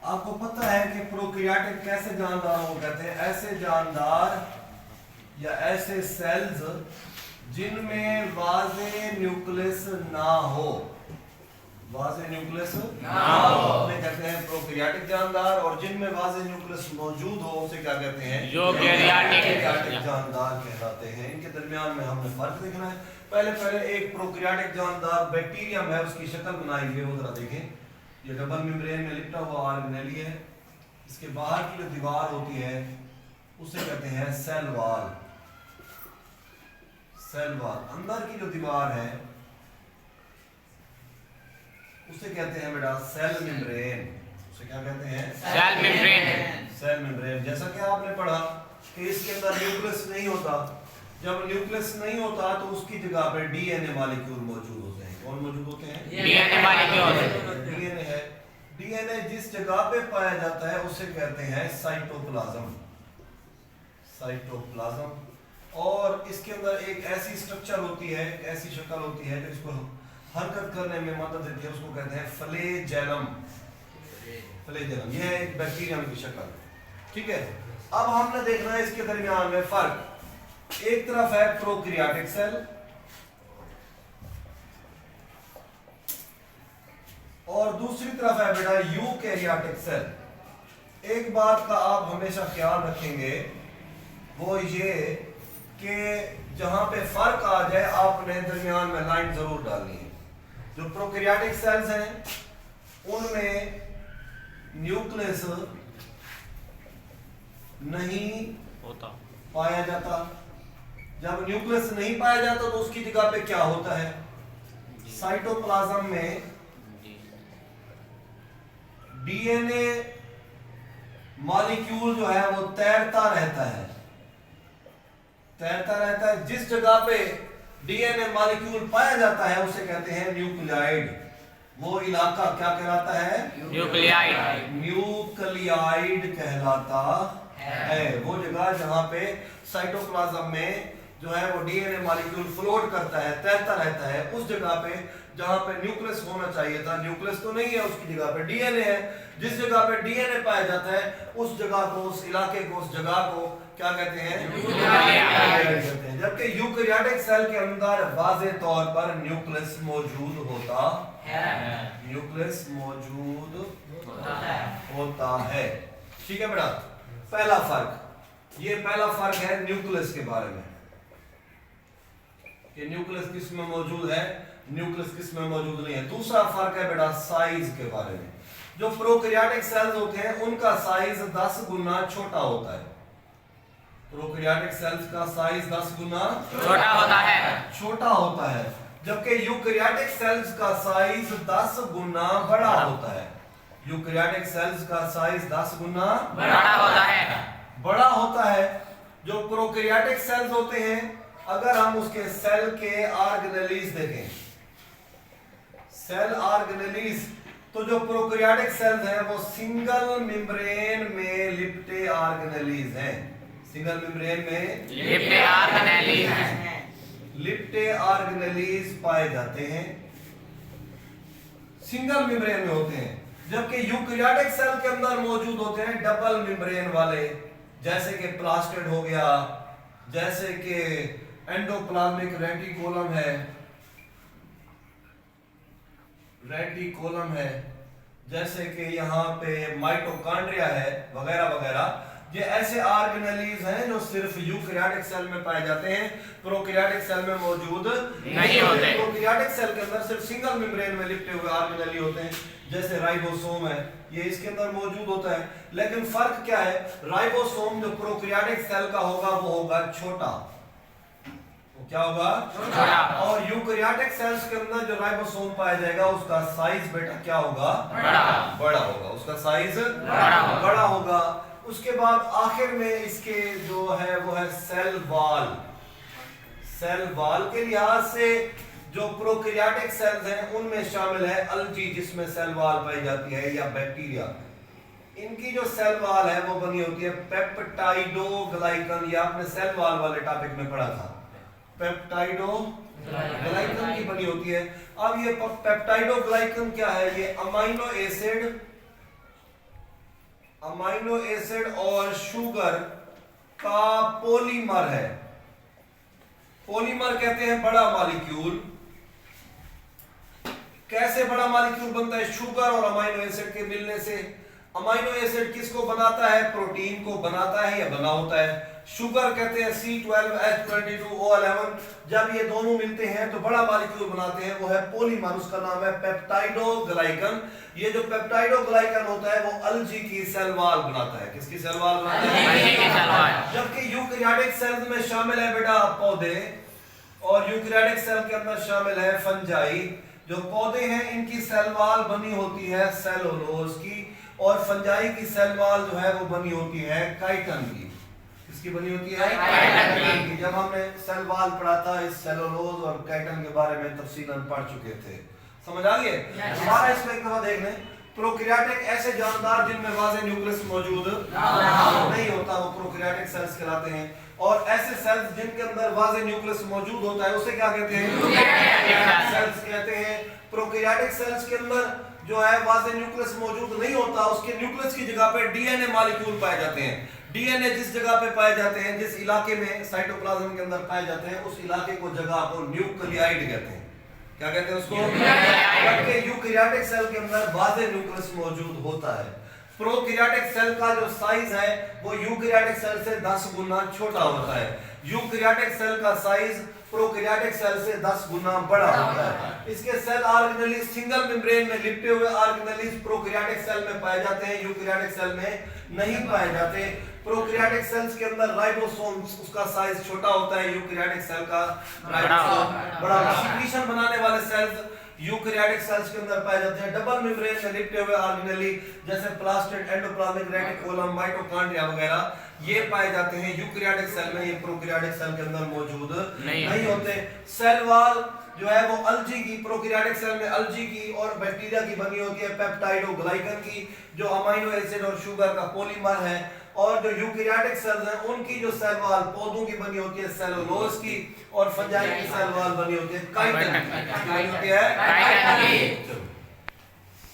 आपको पता है कि प्रोकैरियोटिक कैसे जानदारों को कहते हैं? ऐसे जानदार या ऐसे सेल्स जिनमें वाज़े न्यूक्लियस ना हो, वाज़े न्यूक्लियस ना हो उन्हें कहते हैं प्रोकैरियोटिक जानदार, और जिनमें वाज़े न्यूक्लियस मौजूद हो उसे क्या कहते हैं? यूकैरियोटिक जानदार कहलाते हैं। इनके दरमियान में हमने फर्क देखना है। पहले एक प्रोकैरियोटिक जानदार बैक्टीरियम है, उसकी शक्ल बनाई हुई है, वो जरा देखें। ये डबल मेम्ब्रेन में लिपटा हुआ ऑर्गेनेली है। इसके बाहर की जो दीवार होती है उसे कहते हैं सेल वॉल। सेल वॉल, अंदर की जो दीवार है उसे कहते हैं बेटा सेल मेम्ब्रेन। उसे क्या कहते हैं? Cell membrane. Cell membrane. जैसा कि आपने पढ़ा कि इसके अंदर न्यूक्लियस नहीं होता। जब न्यूक्लियस नहीं होता तो उसकी जगह पे डीएनए मॉलिक्यूल मौजूद होते हैं। कौन मौजूद होते हैं? DNA molecule. डीएनए है। डीएनए जिस जगह पे पाया जाता है उसे कहते हैं साइटोप्लाज्म। साइटोप्लाज्म। और इसके अंदर एक ऐसी स्ट्रक्चर होती है, ऐसी शक्ल होती है जो इसको हरकत करने में मदद देती है, उसको कहते हैं फ्लैजेलम। फ्लैजेलम यह है एक बैक्टीरियम की शक्ल। ठीक है, अब हमने देखना है इसके दरमियान में फर्क। एक तरफ है प्रोकैरियोटिक सेल और दूसरी तरफ है बेटा यूकैरियोटिक सेल। एक बात का आप हमेशा ख्याल रखेंगे वो ये कि जहां पे फर्क आ जाए आपने दरमियान में लाइन जरूर डालनी है। जो प्रोकैरियोटिक सेल्स हैं उनमें न्यूक्लियस नहीं होता पाया जाता। जब न्यूक्लियस नहीं पाया जाता तो उसकी जगह पे क्या होता है? साइटोप्लाज्म में डीएनए मॉलिक्यूल जो है वो तैरता रहता है। तैरता रहता है। जिस जगह पे डीएनए मॉलिक्यूल पाया जाता है उसे कहते हैं न्यूक्लियाइड। वो इलाका क्या कहलाता है? न्यूक्लियाइड। न्यूक्लियाइड कहलाता है। वो जगह जहां पे साइटोप्लाज्म में जो है वो डीएनए मॉलिक्यूल फ्लोट करता है, तैरता रहता है, उस जगह पे जहां पे न्यूक्लियस होना चाहिए था, न्यूक्लियस तो नहीं है, उसकी जगह पे डीएनए है। जिस जगह पे डीएनए पाया जाता है उस जगह को, उस इलाके को, उस जगह को क्या कहते हैं? न्यूक्लियाइड कहते हैं। जबकि यूकैरियोटिक सेल के अंदर वाज़े तौर पर न्यूक्लियस मौजूद होता है। न्यूक्लियस मौजूद होता है। ठीक है बेटा, पहला फर्क ये पहला फर्क है न्यूक्लियस के बारे में कि न्यूक्लियस किस में मौजूद है, न्यूक्लियस किस में मौजूद नहीं है। दूसरा फर्क है बेटा साइज के बारे में। जो प्रोकैरियोटिक सेल्स होते हैं उनका साइज 10 गुना छोटा होता है। प्रोकैरियोटिक सेल्स का साइज 10 गुना छोटा होता है। छोटा होता है, जबकि यूकैरियोटिक सेल्स का साइज 10 गुना बड़ा होता है। यूकैरियोटिक सेल्स का साइज 10 गुना बड़ा होता है। बड़ा होता है। जो प्रोकैरियोटिक सेल्स होते हैं, अगर हम उसके सेल के ऑर्गेनेलीज देखें, सेल ऑर्गेनेलीज, तो जो प्रोकैरियोटिक सेल्स हैं वो सिंगल मेम्ब्रेन में लिपटे ऑर्गेनेलीज हैं। सिंगल मेम्ब्रेन में लिपटे ऑर्गेनेलीज हैं। लिपटे ऑर्गेनेलीज पाए जाते हैं, सिंगल मेम्ब्रेन में होते हैं। जबकि यूकैरियोटिक सेल के अंदर मौजूद होते हैं डबल मेम्ब्रेन वाले, जैसे कि प्लास्टिड हो गया, जैसे कि एंडोप्लाज्मिक रेटिकुलम है, रेटिकुलम है, जैसे कि यहाँ पे माइटोकॉन्ड्रिया है, वगैरह वगैरह। ये ऐसे ऑर्गेनेलीज हैं जो सिर्फ यूकैरियोटिक सेल में पाए जाते हैं, प्रोकैरियोटिक सेल में मौजूद नहीं होते। प्रोकैरियोटिक सेल के अंदर सिर्फ सिंगल मेम्ब्रेन में लिपटे हुए ऑर्गेनेली होते हैं, जैसे राइबोसोम है, ये इसके अंदर मौजूद होता है। लेकिन फर्क क्या है? राइबोसोम जो प्रोकैरियोटिक सेल का होगा वो होगा छोटा। क्या होगा? छोटा। और यूकैरियोटिक सेल्स के अंदर जो राइबोसोम पाया जाएगा उसका साइज बेटा क्या होगा? बड़ा होगा। उसका साइज बड़ा होगा। उसके बाद आखिर में इसके जो है वो है सेल वॉल। सेल वॉल के लिहाज से जो प्रोकैरियोटिक सेल्स हैं उनमें शामिल है अल्गी, जिसमें सेल वॉल पाई जाती है, या बैक्टीरिया। इनकी जो सेल वॉल है वो बनी होती है पेप्टाइडोग्लाइकन। ये आपने सेल वॉल वाले टॉपिक में पढ़ा था। पेप्टाइडोग्लाइकन की बनी होती है। अब ये पेप्टाइडोग्लाइकन क्या है? ये अमीनो एसिड अमाइनो एसिड और शुगर का पॉलीमर है। पॉलीमर कहते हैं बड़ा मॉलिक्यूल। कैसे बड़ा मॉलिक्यूल बनता है? शुगर और अमाइनो एसिड के मिलने से। अमाइनो एसिड किसको बनाता है? प्रोटीन को बनाता है या बना होता है। शुगर कहते हैं C12H22O11। जब ये दोनों मिलते हैं तो बड़ा मॉलिक्यूल बनाते हैं, वो है पॉलीमर। उसका नाम है पेप्टाइडोग्लाइकन। ये जो पेप्टाइडोग्लाइकन होता है वो अल्गी की सेल वॉल बनाता है। किसकी सेल वॉल बनाता है? अल्गी की सेल वॉल। जबकि यूकैरियोटिक सेल्स में शामिल है बेटा पौधे, और यूकैरियोटिक सेल के अंदर शामिल है फंजाई। जो पौधे हैं इनकी सेल वॉल बनी होती है सेलुलोज की, और फंजाई की सेल वॉल जो है वो बनी होती है काइटन की। किसकी बनी होती है? काइटन की। जब हमने सेल वॉल पढ़ा था, इस सेलुलोज और काइटन के बारे में तफसीलन पढ़ चुके थे। समझ आ गई? हमारा इसमें एक दफा देख लें। प्रोकैरियोटिक ऐसे जानदार जिनमें वाज़ेह न्यूक्लियस मौजूद नहीं होता, वो प्रोकैरियोटिक सेल्स कहलाते हैं। और ऐसे सेल्स जिनके अंदर वाज़ेह न्यूक्लियस मौजूद होता है उसे क्या कहते हैं? यूकैरियोटिक सेल्स कहते हैं। प्रोकैरियोटिक सेल्स के अंदर जो है वाज़ेह न्यूक्लियस मौजूद नहीं होता, उसके न्यूक्लियस की जगह पे डीएनए मॉलिक्यूल पाए जाते हैं। डीएनए जिस जगह पे पाए जाते हैं, जिस इलाके में साइटोप्लाज्म के अंदर पाए जाते हैं, उस इलाके को जगह को न्यूक्लियाइड कहते हैं। क्या कहते हैं उसको? जबकि यूकैरियोटिक सेल के अंदर वाज़ेह न्यूक्लियस मौजूद होता है। प्रोकैरियोटिक सेल का जो साइज है वो यूकैरियोटिक सेल से 10 गुना छोटा होता है। यूकैरियोटिक सेल का साइज प्रोकैरियोटिक सेल से 10 गुना बड़ा होता है। इसके सेल ऑर्गेनेली सिंगल मेम्ब्रेन में लिपटे हुए ऑर्गेनेलीज प्रोकैरियोटिक सेल में पाए जाते हैं, यूकैरियोटिक सेल में नहीं पाए जाते। प्रोकैरियोटिक सेल्स के अंदर राइबोसोम्स, उसका साइज छोटा होता है, यूकैरियोटिक सेल का राइबोसोम बड़ा। सिक्रीशन बनाने वाले सेल्स यूकैरियोटिक सेल्स के अंदर पाए जाते हैं। डबल मेम्ब्रेन में लिपटे हुए ऑर्गेनेली जैसे प्लास्टिड, एंडोप्लाज्मिक रेटिकुलम, माइटोकॉन्ड्रिया वगैरह ये पाए जाते हैं यूकैरियोटिक सेल में। ये प्रोकैरियोटिक सेल के अंदर मौजूद नहीं होते। सेल वॉल जो है वो अल्गी की, प्रोकैरियोटिक सेल में अल्गी की और बैक्टीरिया की बनी होती है, पेप्टाइडोग्लाइकन की, जो अमाइनो एसिड और शुगर का पॉलीमर है। और जो यूकैरियोटिक सेल्स हैं उनकी जो सेल वॉल पौधों की बनी होती है सेलुलोज की, और फंजाई की सेल वॉल बनी होती है काइटिन की।